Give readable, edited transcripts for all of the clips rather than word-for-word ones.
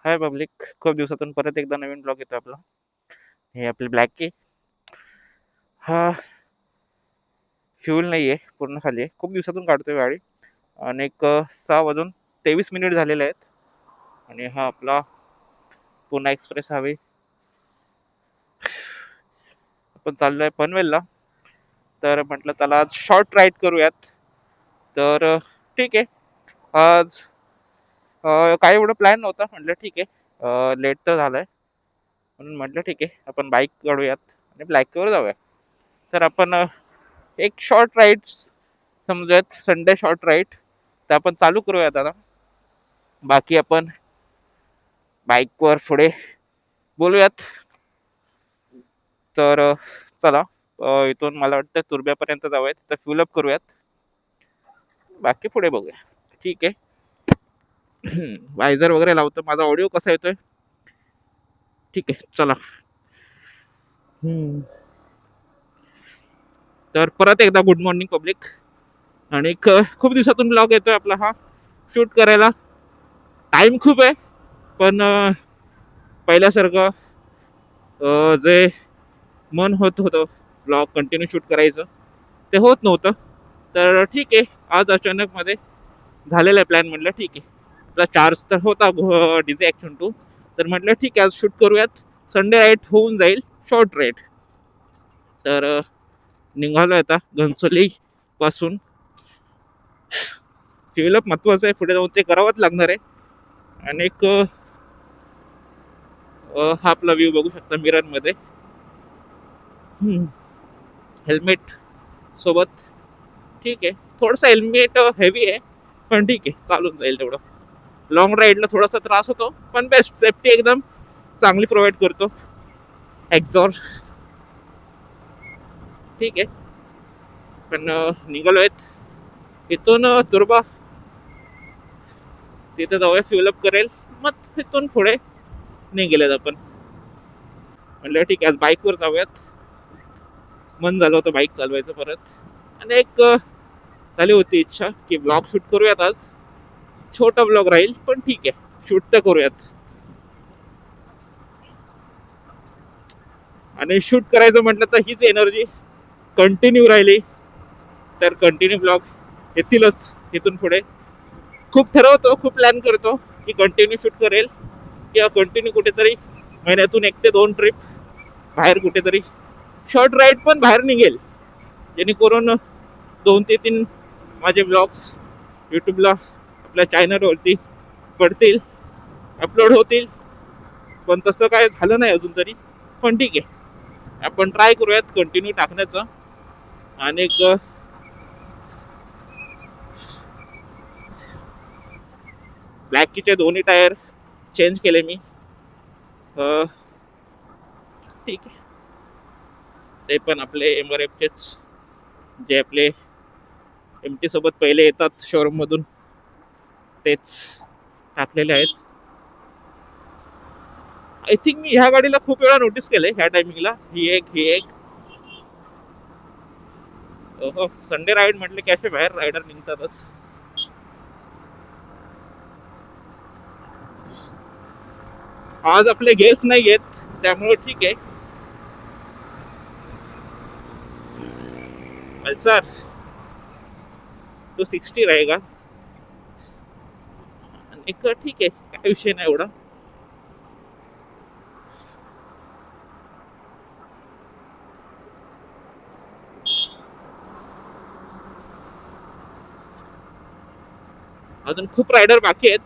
हाय public, खूप दिवसातून परत एकदा नवीन ब्लॉग येतो आपला. हे आपली ब्लॅक की हा फ्यूल नाही आहे, पूर्ण खाली आहे. खूप दिवसातून काढतोय गाडी आणि 6 वाजून 23 मिनिट झालेले आहेत. आणि हा आपला पुणे एक्सप्रेस हायवे. आपण चाललोय पनवेलला. तर म्हटलं त्याला आज शॉर्ट राईड करूयात. तर ठीक आहे. आज काही एवढं प्लॅन नव्हता. म्हटलं ठीक आहे, लेट तर झालंय म्हणून म्हटलं ठीक आहे, आपण बाईक काढूयात आणि ब्लॅकवर जाऊया. तर आपण एक शॉर्ट राईड समजूयात, संडे शॉर्ट राईड. तर आपण चालू करूयात आता. बाकी आपण बाईकवर पुढे बोलूयात. तर चला, इथून मला वाटतं तुर्ब्यापर्यंत जाऊयात, तर फ्युलअप करूयात. बाकी पुढे बघूया. ठीक आहे. वायझर वगैरे लावतो. माझा ऑडिओ कसा येतोय? ठीक आहे, चला. हम्म. तर परत एकदा गुड मॉर्निंग पब्लिक. आणि खूप दिवसातून ब्लॉग येतोय आपला हा शूट करायला. टाइम खूप आहे, पण पहिल्यासारखं जे मन होत होतं ब्लॉग कंटिन्यू शूट करायचं, ते होत नव्हतं. तर ठीक आहे, आज अचानक मध्ये झालेला आहे प्लॅन. म्हटलं ठीक आहे, आपला चार्ज तर होता डीजे ॲक्शन 2. तर म्हटलं ठीक आहे, आज शूट करूयात. संडे राईड होऊन जाईल, शॉर्ट राईड. तर निघालो आता घनसोली पासून. डेव्हलप महत्वाचं आहे, पुढे जाऊन ते करावंच लागणार आहे. आणि हा आपला व्ह्यू बघू शकता मिरर मध्ये. हेल्मेट सोबत. ठीक आहे, थोडंसं हेल्मेट हेवी आहे, पण ठीक आहे, चालून जाईल तेवढं. लॉंग राईडला थोडासा त्रास होतो, पण बेस्ट सेफ्टी एकदम चांगली प्रोव्हाइड करतो एक्झॉर. ठीक आहे, पण निघालो आहेत इथून तुर्बा. तिथे जाऊया, फ्युलअप करेल, मग तिथून पुढे निघेल आपण. म्हटलं ठीक आहे, आज बाईकवर जाऊयात. मन झालं होतं बाईक चालवायचं परत. आणि झाली होती इच्छा की ब्लॉग शूट करूयात आज. छोटा ब्लॉग राहील, पण ठीक आहे, शूट तर करूयात. आणि शूट करायचं म्हटलं तर हीच एनर्जी कंटिन्यू राहिली तर कंटिन्यू ब्लॉग येतीलच इथून पुढे. खूप ठरवतो, खूप प्लॅन करतो की कंटिन्यू शूट करेल, किंवा कंटिन्यू कुठेतरी महिन्यातून 1 ते 2 ट्रिप बाहेर कुठेतरी शॉर्ट राईड पण बाहेर निघेल, जेणेकरून 2 ते 3 माझे ब्लॉग्स यूट्यूबला आपल्या चॅनलवरती पडतील, अपलोड होतील. पण तसं काय झालं नाही अजून तरी. पण ठीक आहे, आपण ट्राय करूयात कंटिन्यू टाकण्याचं. आणि ब्लॅकीचे दोन्ही टायर चेंज केले मी. ठीक आहे, ते पण आपले MRF जे आपले MT सोबत पहिले येतात शोरूम मधून, तेच टाकलेले आहेत. आय थिंक मी ह्या गाडीला खूप वेळा नोटीस केलंय ह्या टायमिंगला. ही एक हो, संडे राईड म्हटले की असे बाहेर रायडर निघतातच. आज आपले गेस्ट नाही आहेत, त्यामुळे ठीक आहे. पल्सर 260 रहेगा. आणि ठीक आहे, काय विषय नाही एवढा. अजून खूप रायडर बाकी आहेत,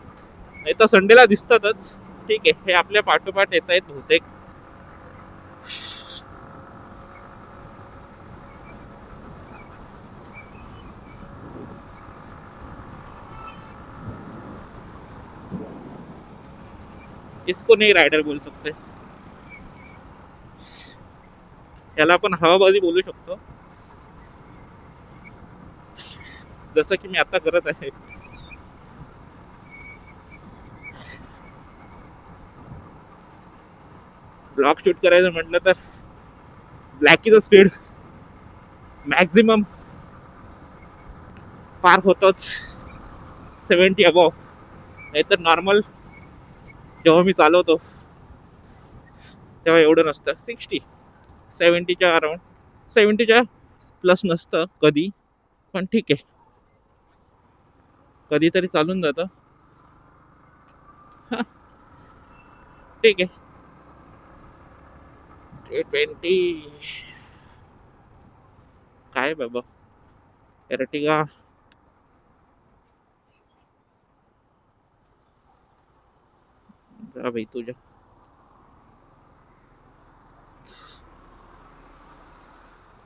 नाही तर संडेला दिसतातच. ठीक आहे, हे आपल्या पाठोपाठ येत आहेत बहुतेक. इसको नाही रायडर बोल सकते, याला आपण हवाबाजी बोलू शकतो, जसं की मी आता करत आहे. ब्लॉग शूट करायचं म्हटलं तर ब्लॅकीचं स्पीड मॅक्झिमम पार होतोच 70 अबव. नाहीतर नॉर्मल जेव्हा मी चालवतो तेव्हा एवढं नसतं. 60-70च्या अराउंड, 70च्या प्लस नसतं कधी, पण ठीक आहे, कधीतरी चालून जातं. हा, ठीक आहे. 20 काय बाबा, एरटिगा भाई तुझ्या.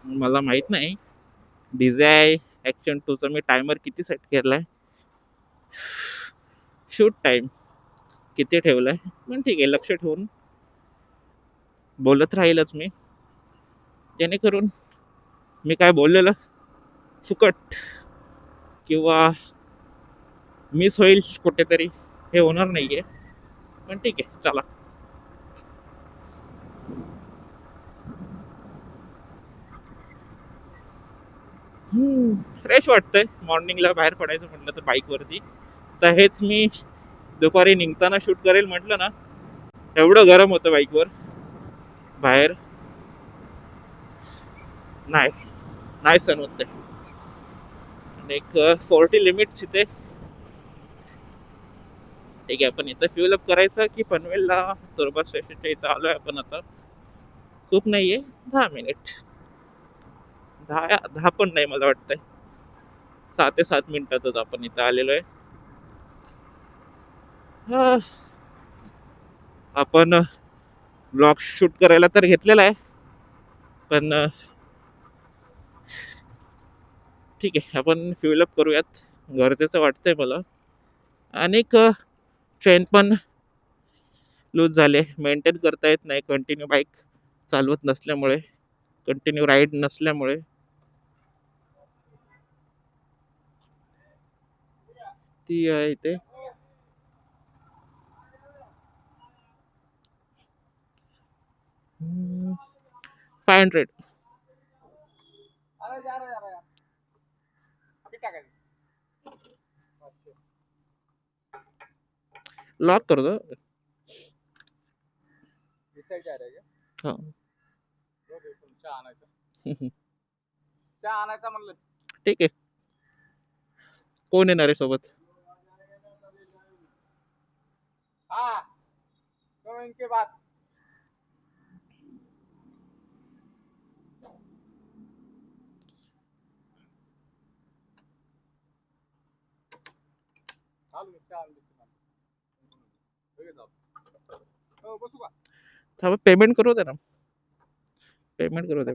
मला माहित नाही DJI Action 2 चा मी टायमर किती सेट केलाय, शूट टाइम किती ठेवलाय, पण ठीक आहे, लक्ष ठेवून बोलत राहीलच मी, जेणेकरून मी काय बोललेलं फुकट किंवा मिस होईल कुठेतरी हे होणार नाहीये. पण ठीक आहे, चला. फ्रेश वाटतंय मॉर्निंगला बाहेर पडायचं म्हटलं तर बाईकवरती. तर हेच मी दुपारी निघताना शूट करेल म्हटलं ना, एवढं गरम होतं बाईकवर बाहेर, नाही नाही सण होत. एक 40 लिमिट इथे. ठीक आहे, आपण इथं फ्युल अप करायचं की पनवेलला तुर्बा स्टेशनच्या इथं आलोय आपण आता. खूप नाहीये, 10 मिनिट, 10 पण नाही मला वाटतंय, 6 ते 7 मिनिटातच आपण इथं आलेलो आहे. आपण ब्लॉग शूट करायला तर घेतलेला आहे, पण ठीक आहे, आपण फ्युल अप करूयात, गरजेचं वाटतंय मला. आणि चेन पण लूज झाले, मेंटेन करता येत नाही कंटिन्यू बाईक चालवत नसल्यामुळे, कंटिन्यू राईड नसल्यामुळे. ती आहे इथे 500. लॉक कर दो. हाँ. ठीक आहे, कोण येणार आहे सोबत? थांबा, पेमेंट करू दे ना, पेमेंट करू दे.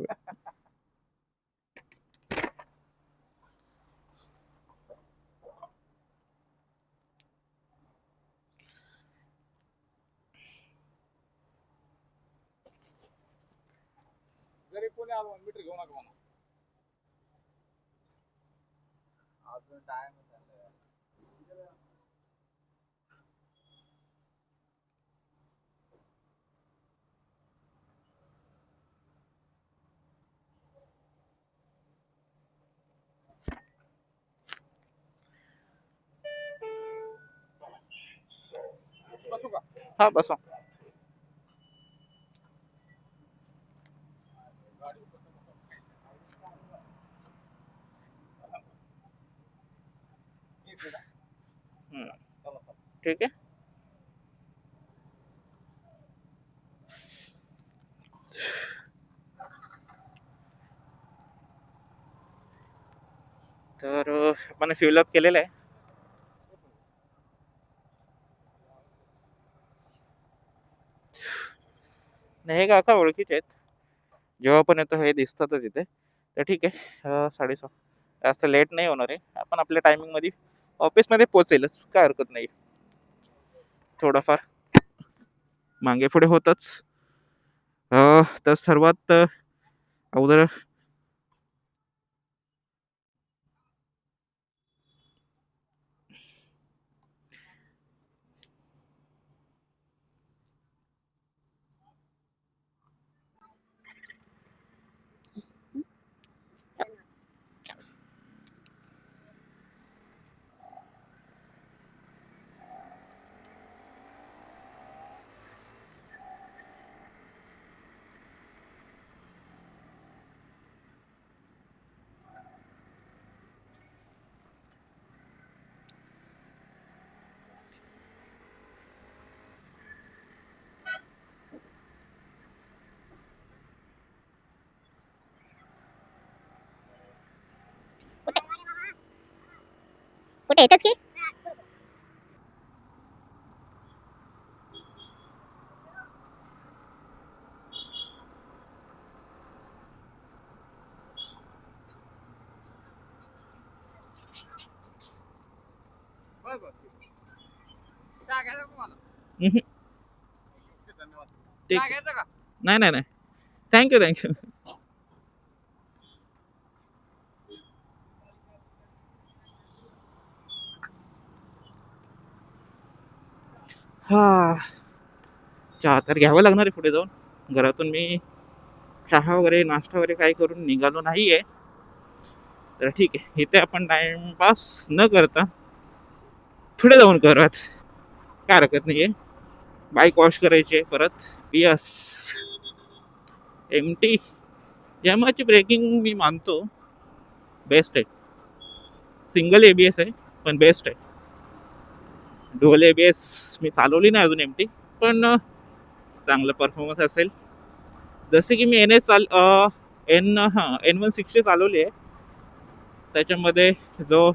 हा बसा. ठीक आहे. तर आपण फ्युल अप केलेलं आहे. नाही, हे काका ओळखीचे आहेत, जेव्हा पण येतो हे दिसतातच इथे. तर ठीक आहे, 6:30, जास्त लेट नाही होणार आहे, आपण आपल्या टायमिंग मध्ये ऑफिसमध्ये पोहोचेलच, काय हरकत नाही. थोडंफार मागे पुढे होतच. तर सर्वात अगोदर कुठे येतच की हम्म. ठीक. नाही नाही नाही, थँक्यू थँक्यू. हा, चहा तर घ्यावं लागणार आहे पुढे जाऊन. घरातून मी चहा वगैरे नाश्ता वगैरे काही करून निघालो नाहीये. तर ठीक आहे, इथे आपण टाइमपास न करता पुढे जाऊन करूयात. काय हरकत नाहीये. बाईक वॉश करायची आहे परत. यस, एम टी यामाची ब्रेकिंग मी मानतो बेस्ट आहे. सिंगल एबीएस आहे पण बेस्ट आहे. डुअल एबीएस मी चालवली नाही अजून एम टी, पण चांगलं परफॉर्मन्स असेल. जसे की मी एन एस चाल N160 चालवली आहे. त्याच्यामध्ये जो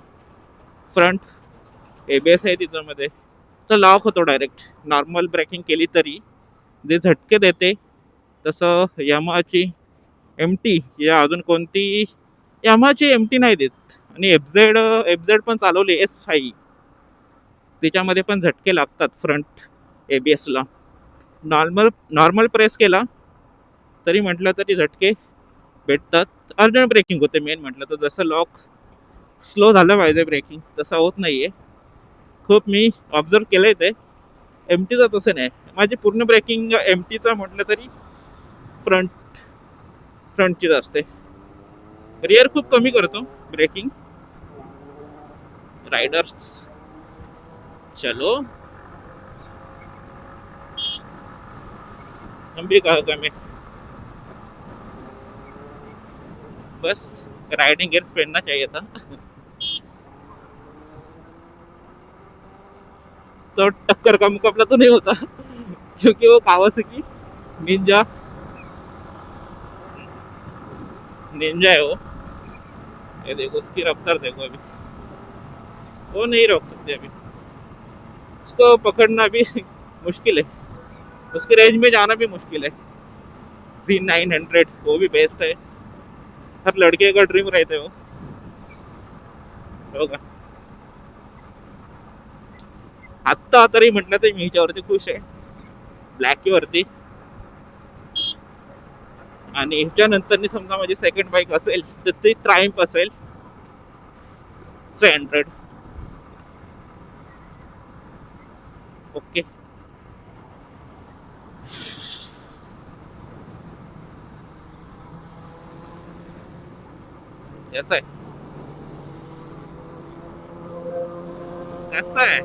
फ्रंट एबीएस आहे तिच्यामध्ये तो लॉक होतो डायरेक्ट. नॉर्मल ब्रेकिंग केली तरी जे झटके देते तसं यामाची एम टी या अजून कोणती यामाची एम टी नाही देत. आणि एफ झेड पण चालवली S5, त्याच्यामध्ये पण झटके लागतात फ्रंट एबीएसला. नॉर्मल नॉर्मल प्रेस केला तरी म्हटलं तरी झटके भेटतात. अर्जंट ब्रेकिंग होते मेन म्हटलं तर. जसं लॉक स्लो झालं पाहिजे ब्रेकिंग तसं होत नाहीये. खूप मी ऑब्झर्व केलंय ते. एम टीचं तसं नाही. माझी पूर्ण ब्रेकिंग एम टीचा म्हटलं तरी फ्रंट फ्रंटचीच असते. रिअर खूप कमी करतो ब्रेकिंग. रायडर्स चलो हम भी कहा कमें, बस राइडिंग गियर्स पहनना चाहिए था. तो टक्कर का मुकाबला तो नहीं होता क्योंकि वो कावासाकी निंजा निंजा है वो. ये देखो उसकी रफ्तार देखो अभी, वो नहीं रोक सकते अभी. उसको पकड़ना भी मुश्किल है. उसके रेंज में जाना भी मुश्किल है. Z900 वो भी बेस्ट है. हर लड़के का ड्रीम रहते हो होगा. आत्ता तरी म्हटलं तर मी हिच्यावरती खुश आहे, ब्लॅकीवरती. आणि ह्याच्यानंतर समजा माझी सेकंड बाईक असेल तर ती ट्रायम्फ असेल 300. ओके, कैसा है कैसा है.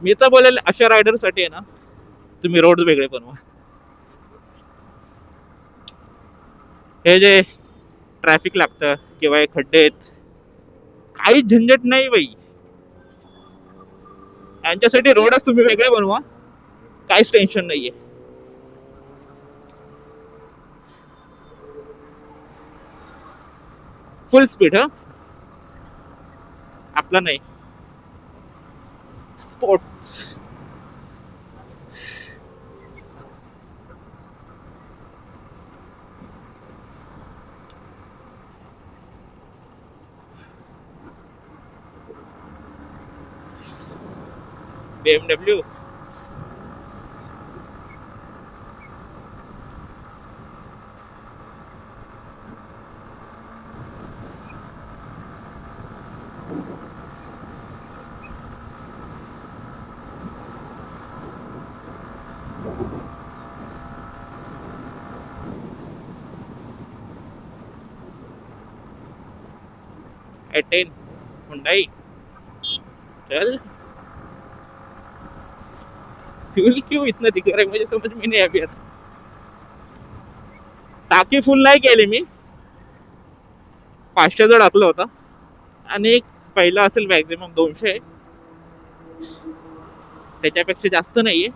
मी तर बोलेल अशा रायडरसाठी आहे ना, तुम्ही रोड वेगळे बनवा. हे जे ट्रॅफिक लागतं किंवा हे खड्डे आहेत, काहीच झंझट नाही बाई. यांच्यासाठी रोडच तुम्ही वेगळे बनवा, काहीच टेन्शन नाहीये. फुल स्पीड हा, आपला नाही. Sports BMW. A10 Hyundai. चल, फ्यूल क्यों इतना दिख रहा है मुझे समझ में नहीं अभी आता. टाकी फुल नाही केली मी, 500 टाकलं होतं. आणि एक पहिला असेल मॅक्झिमम 200, त्याच्यापेक्षा जास्त नाहीये.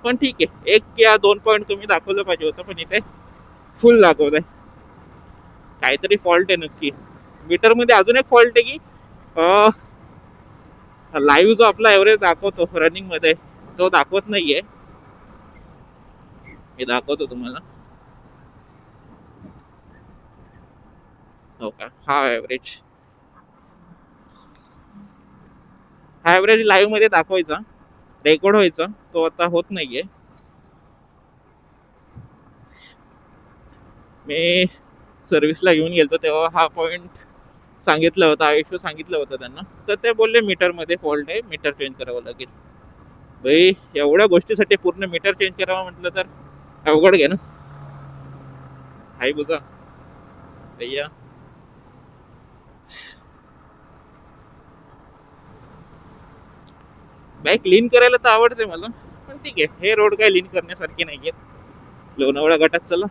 पण ठीक आहे, 1 या 2 पॉईंट कमी दाखवलं पाहिजे होतं, पण इथे फुल दाखवत आहे. काहीतरी फॉल्ट आहे नक्की. मीटर मध्ये अजून एक फॉल्ट आहे की लाईव्ह जो आपला एव्हरेज दाखवतो रनिंग मध्ये तो दाखवत नाहीये. मी दाखवतो तुम्हाला. हो का, हा ऍव्हरेज लाईव्ह मध्ये दाखवायचा, रेकॉर्ड व्हायचा, तो आता होत नाहीये. मी सर्व्हिसला घेऊन गेलो तेव्हा हा पॉइंट सांगितलं होतं, इश्यू सांगितलं होतं त्यांना, तर ते बोलले मीटर मध्ये फॉल्ट आहे, मीटर चेंज करावं लागेल. भाई एवढ्या गोष्टीसाठी पूर्ण मीटर चेंज करावं म्हटलं तर अवघड घे ना. हाय बुजा भैया. बाईक क्लीन करायला तर आवडते मला, पण ठीक आहे, हे रोड काय क्लीन करण्यासारखे नाहीये. लोणावळा घाटात चला.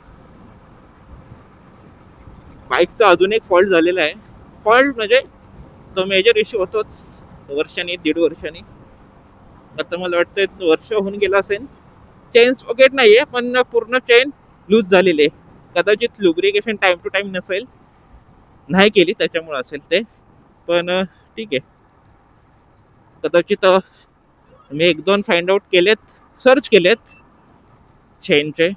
बाईकचा अजून एक फॉल्ट झालेला आहे. फॉल्ट म्हणजे तो मेजर इश्यू होतोच वर्षांनी, 1.5 वर्षांनी. आता मला वाटतं वर्ष होऊन गेला असेल. चेन पॉकेट नाहीये, पण पूर्ण चेन लूज झालेली आहे. कदाचित लुब्रिकेशन टाइम टू टाइम नसेल, नाही केली त्याच्यामुळे असेल ते. पण ठीक आहे, कदाचित मी 1-2 फाइंड आउट केलेत, सर्च केलेत चेनचे.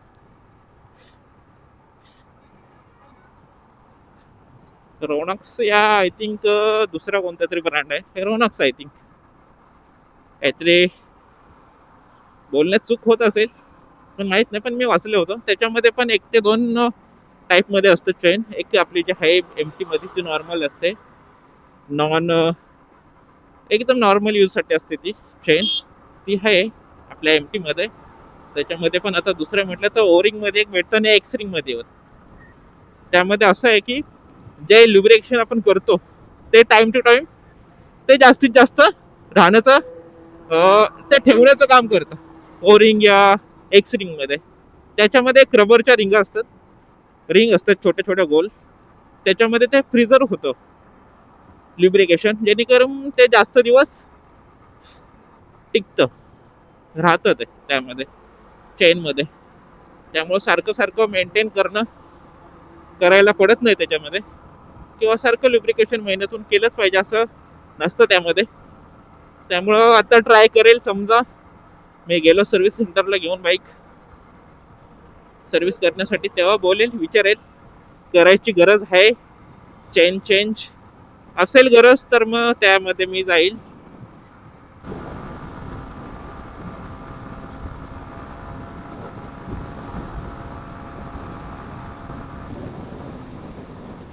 रोनक्स या आय थिंक दुसरा कोणता तरी ब्रँड आहे, रोनक्स आय थिंक. काहीतरी बोलण्यात चूक होत असेल, पण माहित नाही. पण मी वाचलं होतं त्याच्यामध्ये पण 1 ते 2 टाईप मध्ये असतं चेन. एक आपली जी आहे एमटी मध्ये ती नॉर्मल असते, नॉन एकदम नॉर्मल यूज साठी असते ती चेन, ती आहे आपल्या एमटी मध्ये. त्याच्यामध्ये पण आता दुसरं म्हटलं तर ओरिंग मध्ये एक भेटतं आणि एक्सरिंग मध्ये होतं. त्यामध्ये असं आहे की जे लुब्रिकेशन आपण करतो ते टाइम टू टाइम ते जास्तीत जास्त राहण्याचं ते ठेवण्याचं काम करतं ओरिंग या एक्सरिंग मध्ये. त्याच्यामध्ये एक रबरच्या रिंग असतात छोट्या छोट्या गोल, त्याच्यामध्ये ते फ्रीजर होतं लुब्रिकेशन, जेणेकरून ते जास्त दिवस टिकतं, राहतं ते त्यामध्ये, चेन मध्ये. त्यामुळे सारखं सारखं मेंटेन करायला पडत नाही त्याच्यामध्ये, किंवा सारखं लुब्रिकेशन महिन्यातून केलंच पाहिजे असं नसतं त्यामध्ये. त्यामुळं आता ट्राय करेल, समजा मी गेलो सर्व्हिस सेंटरला घेऊन बाईक सर्व्हिस करण्यासाठी, तेव्हा बोलेल, विचारेल करायची गरज आहे चेन चेंज. असेल गरज तर मग त्यामध्ये मी जाईल.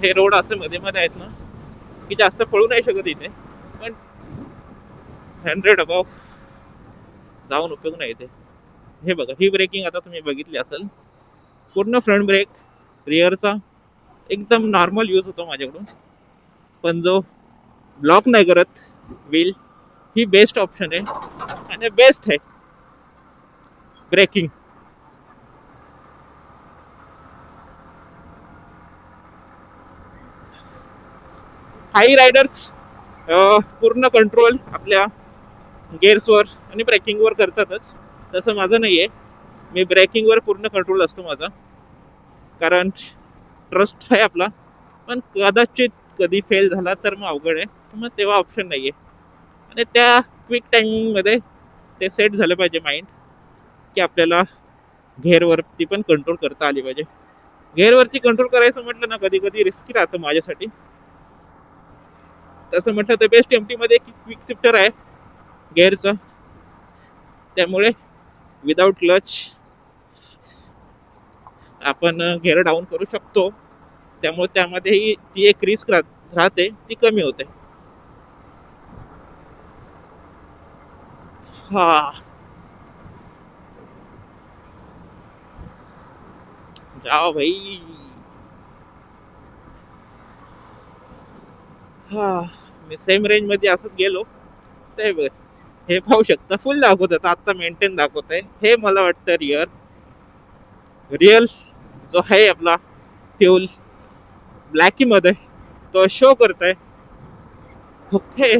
हे रोड असे मध्ये मध्ये आहेत ना की जास्त पळू नाही शकत इथे, पण 100 अबाव जाऊन उपयोग नाही इथे. हे बघा, ही ब्रेकिंग आता तुम्ही बघितली असेल, पूर्ण फ्रंट ब्रेक रिअरचा एकदम नॉर्मल यूज होतो माझ्याकडून. पण जो ब्लॉक नाही करत व्हील, ही बेस्ट ऑप्शन आहे आणि बेस्ट आहे ब्रेकिंग. हाई रायडर्स पूर्ण कंट्रोल आपल्या गेअर्सवर आणि ब्रेकिंगवर करतातच, तसं माझं नाही आहे. मी ब्रेकिंगवर पूर्ण कंट्रोल असतो माझा, कारण ट्रस्ट आहे आपला. पण कदाचित कधी फेल झाला तर मग अवघड आहे, मग तेव्हा ऑप्शन नाही आहे. आणि त्या क्विक टायमिंगमध्ये ते सेट झालं पाहिजे माइंड, की आपल्याला घेअरवरती पण कंट्रोल करता आली पाहिजे. घेअरवरती कंट्रोल करायचं म्हटलं ना कधी कधी रिस्की राहतं माझ्यासाठी. तसं म्हटलं तर बेस्ट एमटी मध्ये क्विक शिफ्टर आहे गेअरचं, त्यामुळे विदाउट क्लच आपण घेअर डाऊन करू शकतो. त्यामुळे त्यामध्येही ती एक रिस्क राहते, ती कमी होते. हा, जाओ भाई. हा, मी सेम रेंज मध्ये असंच गेलो. ते हे पाहू शकता, फुल दाखवत आता मेंटेन दाखवत आहे. हे मला वाटतं रिअल जो आहे आपला फ्यूल ब्लॅकी मध्ये तो शो करताय. ओके,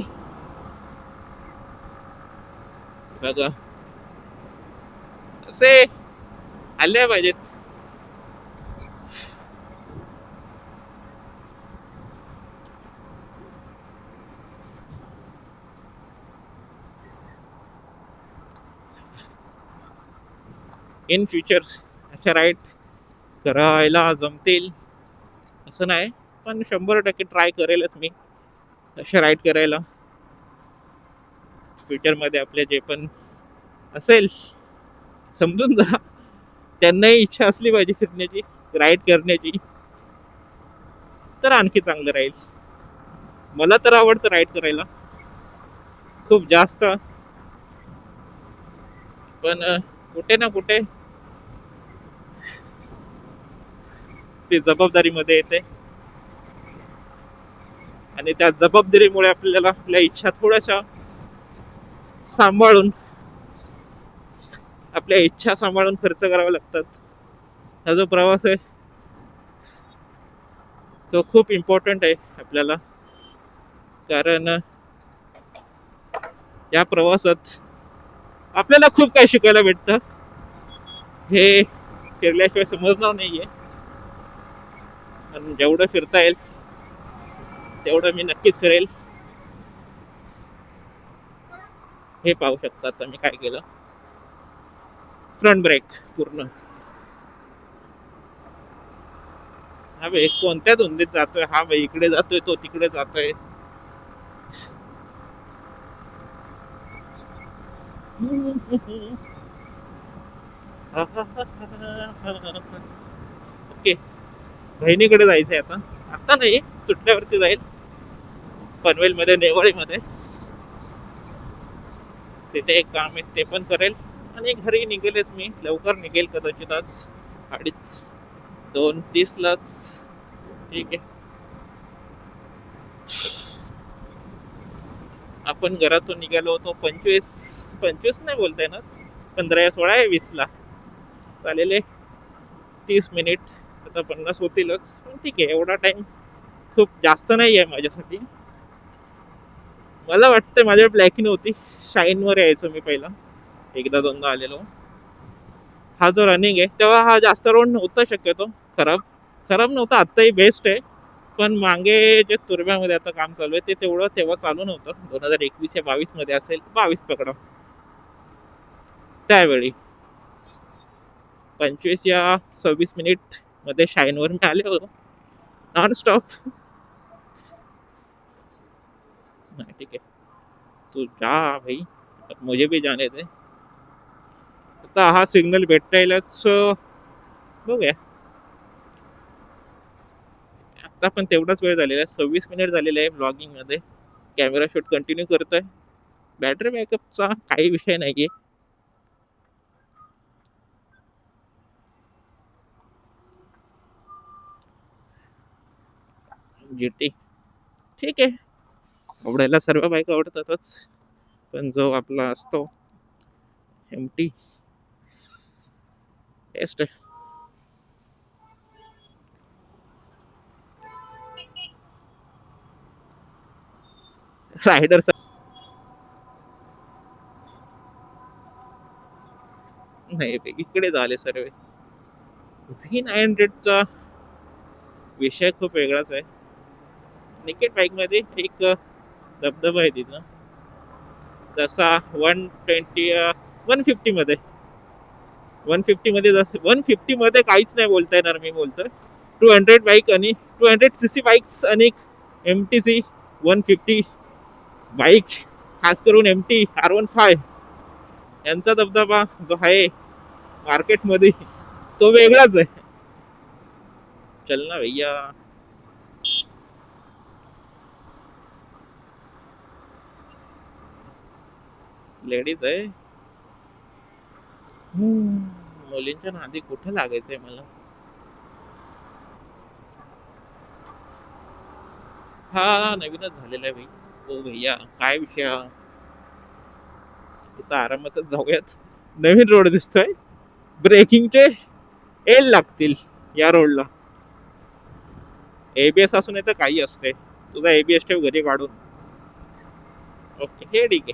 बघा असे आले पाहिजेत. इन फ्युचर अशा राईड करायला जमतील असं नाही, पण 100% ट्राय करेलच मी अशा राईड करायला. फ्युचरमध्ये आपले जे पण असेल समजून जा, त्यांनाही इच्छा असली पाहिजे फिरण्याची, राईड करण्याची, तर आणखी चांगलं राहील. मला तर आवडतं राईड करायला खूप जास्त, पण कुठे ना कुठे ती जबाबदारीमध्ये येते, आणि त्या जबाबदारीमुळे आपल्याला आपल्या इच्छा थोड्याशा सांभाळून, आपल्या इच्छा सांभाळून खर्च करावे लागतात. हा जो प्रवास आहे तो खूप इम्पॉर्टंट आहे आपल्याला, कारण या प्रवासात आपल्याला खूप काही शिकायला भेटतं. हे फिरल्याशिवाय समजणार नाहीये, पण जेवढं फिरता येईल तेवढं मी नक्कीच फिरेल. हे पाहू शकतात मी काय केलं, फ्रंट ब्रेक पूर्ण. हा भाई कोणत्या धुंदीत जातोय, हा भाई इकडे जातोय, तो तिकडे जातोय. ओके, बहिणीकडे जायचंय आता. आता नाही, सुटल्यावरती जाईल पनवेल मध्ये, नेवाळी मध्ये. तिथे एक काम आहे ते पण करेल, आणि घरी निघेलच मी, लवकर निघेल कदाचित आज 2:30लाच. ठीक आहे, आपण घरातून निघालो होतो 25 नाही बोलता येणार, 15 या 16 या 20ला. चालेल 30 मिनिट, आता 50 होतीलच, पण ठीक आहे, एवढा टाइम खूप जास्त नाही आहे माझ्यासाठी. मला वाटतं माझ्या ब्लॅकिन होती, शाईन वर यायचो मी पहिला, एकदा दोनदा आलेलो. हा जो रनिंग आहे तेव्हा हा जास्त रोड नव्हता शक्यतो खराब, खराब नव्हता, आत्ताही बेस्ट आहे. पण मागे जे तुर्ब्यामध्ये आता काम चालू आहे ते तेवढं तेव्हा चालू नव्हतं. 2021 या 22 मध्ये असेल, 22 पकडा, त्यावेळी 25 या 26 मिनिट मध्ये शाईनवर मी आले होतो नॉन स्टॉप. नाही ठीक आहे, तू जा भाई, मुझे भी जाने दे. आता हा सिग्नल भेटायलाच बघूया. आता पण तेवढाच वेळ झालेला आहे, 26 मिनिट झालेले आहे ब्लॉगिंग मध्ये. कॅमेरा शूट कंटिन्यू करतोय. बॅटरी बॅकअपचा काही विषय नाहीये. जीटी ठीक आहे, आवडायला सर्व बाईक आवडतातच, पण जो आपला असतो एमटी टेस्ट आहे. रायडर नाही, इकडे झाले सर्व. Z900चा विषय खूप वेगळाच आहे. निकेट बाईक मध्ये एक धबधबा आहे तिथं, जसा 150 मध्ये, 150 मध्ये काहीच नाही बोलता येणार. मी बोलतोय 200 बाईक आणि 200cc बाईक्स आणि एम टी सी 150 बाईक, खास करून एम टी R15 यांचा धबधबा जो आहे मार्केटमध्ये तो वेगळाच आहे. चल ना भैया, लेडीज आहे. मुलींच्या नादी कुठे लागायचंय मला. हा नवीनच झालेला आहे भाई. ओ भैया काय विषय हा, इथं आरामातच जाऊयात. नवीन रोड दिसतोय, ब्रेकिंगचे एल लागतील या रोडला. एबीएस असून येतं काही असते, तुझा एबीएस ठेव घरी काढून. ओके, हे ठीक आहे,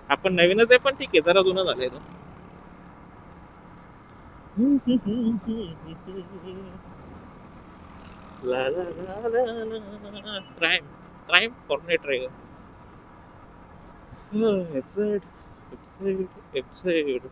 आपण नवीनच आहे पण ठीक आहे, जरा जुनं झालंय तो. ला ला ला ला ला. Prime Hornet Tiger. Absurd, absurd, absurd.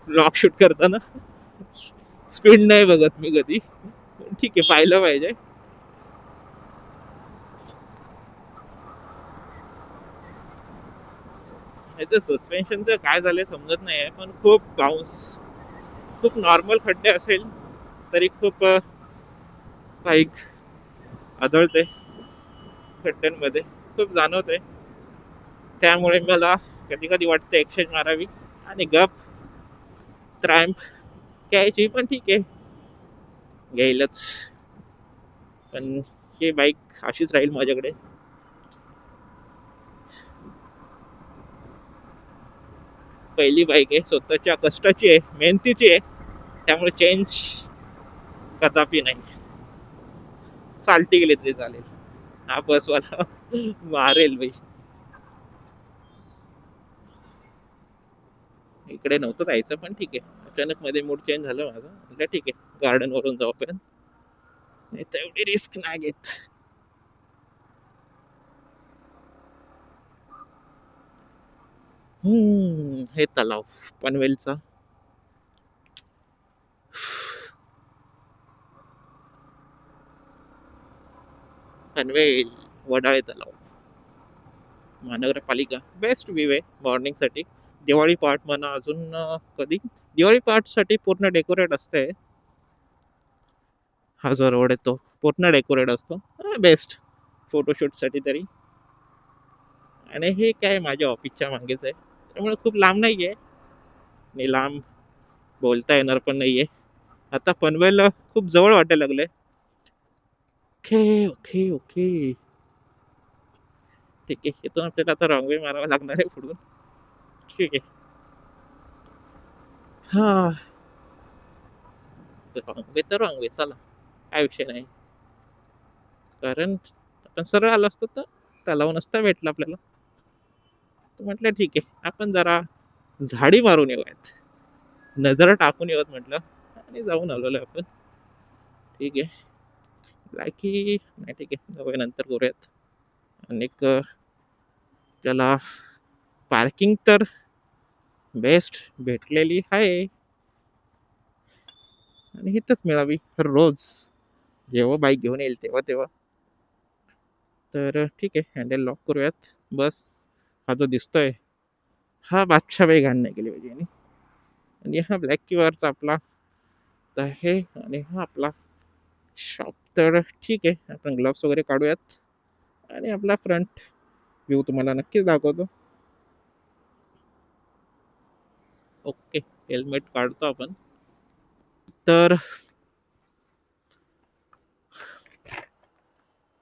Blog shoot करताना स्पीड नाही बघत मी कधी. ठीक आहे, पाहिलं पाहिजे. याचं सस्पेन्शनचं काय झालंय समजत नाही, पण खूप बाउन्स, खूप नॉर्मल खड्डे असेल तरी खूप बाईक आदळते खड्ड्यांमध्ये, खूप जाणवतंय. त्यामुळे मला कधी कधी वाटतं एक्सचेंज मारावी आणि गप ट्रायम्फ घ्यायची. पण ठीक आहे, घेईलच. पण ही बाईक अशीच राहील माझ्याकडे. पहिली बाईक आहे, स्वतःच्या कष्टाची आहे, मेहनतीची आहे, त्यामुळे चेंज कदापि नाही. चालती गेली तरी चालेल. हा बसवाला मारेल बाई. इकडे नव्हतं जायचं, पण ठीक आहे, अचानक मध्ये मूड चेंज झालं माझं. म्हटलं ठीक आहे, गार्डन वरून जाऊ आपण, नाही तर एवढी रिस्क नाही घेत. हे तलाव पनवेलचा. पनवेल वडाळे तलाव, महानगरपालिका. बेस्ट व्ह्यू आहे मॉर्निंग साठी. दिवाळी पहाट म्हणा, अजून कधी दिवाळी पहाट साठी पूर्ण डेकोरेट असते. हा जो रोड आहे तो पूर्ण डेकोरेट असतो. बेस्ट फोटोशूट साठी तरी. आणि हे काय माझ्या ऑफिसच्या मागेच आहे, त्यामुळे खूप लांब नाहीये आणि लांब बोलता येणार पण नाहीये. आता पनवेल खूप जवळ वाटायला लागलंय. ओके ओके ओके, ठीक आहे. इथून आपल्याला आता रॉंग वे मारावा लागणार आहे पुढून. ठीक आहे. हा, रॉंग वे तर रॉंग वे, चला, काय विषय नाही. कारण आपण सरळ आलो असतो तर तलाव नसता भेटला आपल्याला. तर म्हटलं ठीक आहे, आपण जरा झाडी मारून येऊयात, नजर टाकून येऊयात म्हटलं, आणि जाऊन आलेलो आपण. ठीक आहे, बाकी नाही, ठीक आहे, जाऊया नंतर करूयात. आणि त्याला पार्किंग तर बेस्ट भेटलेली आहे, आणि इथंच मिळावी रोज, जेव्हा बाईक घेऊन येईल तेव्हा तेव्हा. तर ठीक आहे, हँडल लॉक करूयात. बस हा जो दिसतोय, हा बादशाह बाई घाण नाही केली पाहिजे आणि हा ब्लॅक किवरचा आपला आहे, आणि हा आपला शॉप. तर ठीक आहे, आपण ग्लव्स वगैरे काढूयात आणि आपला फ्रंट व्ह्यू तुम्हाला नक्कीच दाखवतो. ओके, हेल्मेट काढतो आपण. तर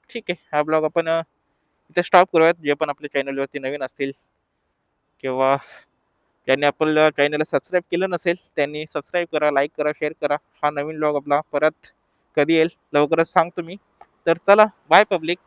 ठीक आहे, हा ब्लॉग आपण इथे स्टॉप करूयात. जे पण आपल्या चॅनलवरती नवीन असतील किंवा ज्यांनी आपल्या चॅनलला सबस्क्राईब केलं नसेल त्यांनी सबस्क्राईब करा, लाईक करा, शेअर करा. हा नवीन ब्लॉग आपला परत कधी येईल लवकरच सांगतो मी. तर चला, बाय पब्लिक.